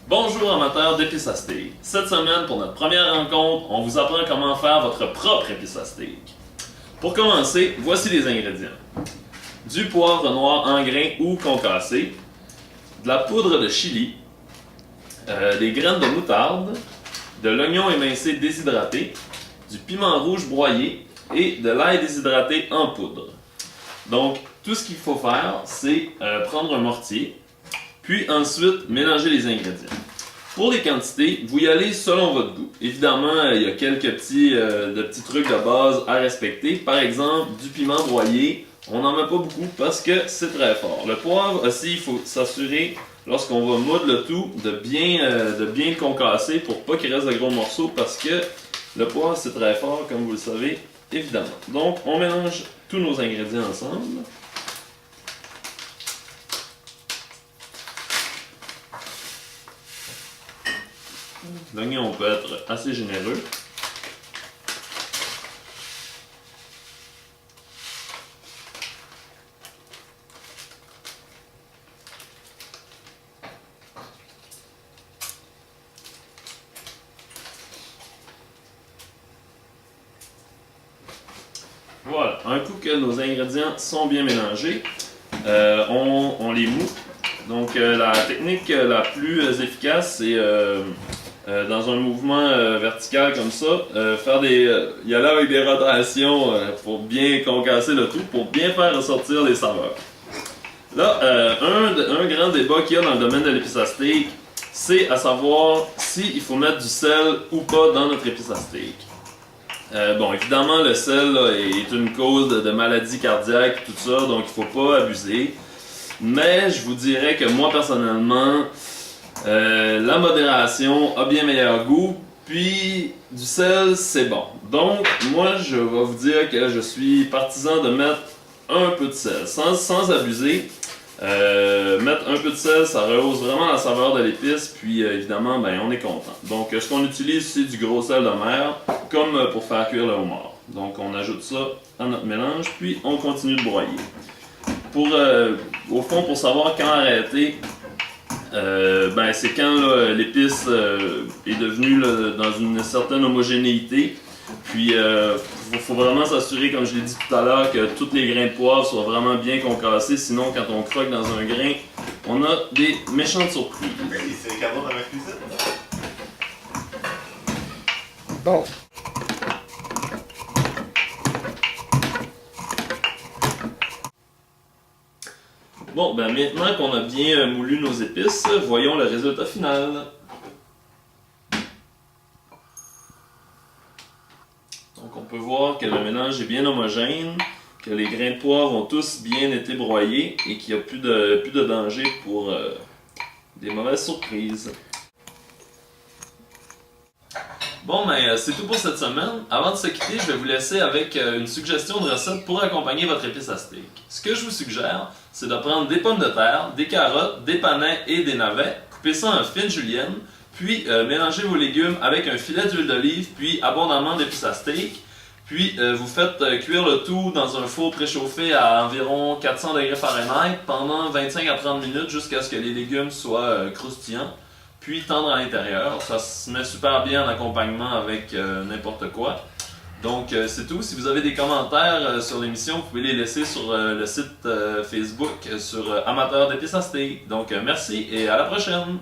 Bonjour amateurs d'épices à steak. Cette semaine, pour notre première rencontre, on vous apprend comment faire votre propre épice à steak. Pour commencer, voici les ingrédients. Du poivre noir en grains ou concassé, de la poudre de chili, des graines de moutarde, de l'oignon émincé déshydraté, du piment rouge broyé et de l'ail déshydraté en poudre. Donc, tout ce qu'il faut faire, c'est prendre un mortier, puis ensuite mélanger les ingrédients. Pour les quantités, vous y allez selon votre goût. Évidemment, il y a quelques petits trucs de base à respecter. Par exemple, du piment broyé, on n'en met pas beaucoup parce que c'est très fort. Le poivre aussi, il faut s'assurer, lorsqu'on va moudre le tout, de bien le concasser pour pas qu'il reste de gros morceaux parce que le poivre c'est très fort, comme vous le savez, évidemment. Donc, on mélange tous nos ingrédients ensemble. L'oignon peut être assez généreux. Voilà, un coup que nos ingrédients sont bien mélangés, on les moud. Donc la technique la plus efficace, c'est dans un mouvement vertical comme ça, y aller avec des rotations pour bien concasser le tout, pour bien faire ressortir les saveurs. Là, un grand débat qu'il y a dans le domaine de l'épice à steak, c'est à savoir s'il faut mettre du sel ou pas dans notre épice à steak. Bon, évidemment, le sel là, est une cause de maladies cardiaques, tout ça, donc il ne faut pas abuser. Mais je vous dirais que moi, personnellement, la modération a bien meilleur goût, puis du sel, c'est bon. Donc, moi, je vais vous dire que je suis partisan de mettre un peu de sel, sans abuser. Mettre un peu de sel, ça rehausse vraiment la saveur de l'épice, puis évidemment, ben, on est content. Donc, ce qu'on utilise, c'est du gros sel de mer, comme pour faire cuire le homard. Donc, on ajoute ça à notre mélange, puis on continue de broyer. Au fond, pour savoir quand arrêter, ben, c'est quand l'épice est devenue dans une certaine homogénéité. Puis, faut vraiment s'assurer, comme je l'ai dit tout à l'heure, que tous les grains de poivre soient vraiment bien concassés. Sinon, quand on croque dans un grain, on a des méchantes surprises. C'est les cadeaux dans ma cuisine. Bon. Bon, ben maintenant qu'on a bien moulu nos épices, voyons le résultat final. Donc on peut voir que le mélange est bien homogène, que les grains de poivre ont tous bien été broyés et qu'il n'y a plus de danger pour des mauvaises surprises. Bon, ben c'est tout pour cette semaine. Avant de se quitter, je vais vous laisser avec une suggestion de recette pour accompagner votre épice à steak. Ce que je vous suggère, c'est de prendre des pommes de terre, des carottes, des panais et des navets, couper ça en fines juliennes, puis mélangez vos légumes avec un filet d'huile d'olive, puis abondamment d'épices à steak. Puis vous faites cuire le tout dans un four préchauffé à environ 400 degrés Fahrenheit pendant 25 à 30 minutes jusqu'à ce que les légumes soient croustillants, puis tendres à l'intérieur. Ça se met super bien en accompagnement avec n'importe quoi. Donc c'est tout. Si vous avez des commentaires sur l'émission, vous pouvez les laisser sur le site Facebook sur Amateurs d'épices à steak. Donc merci et à la prochaine!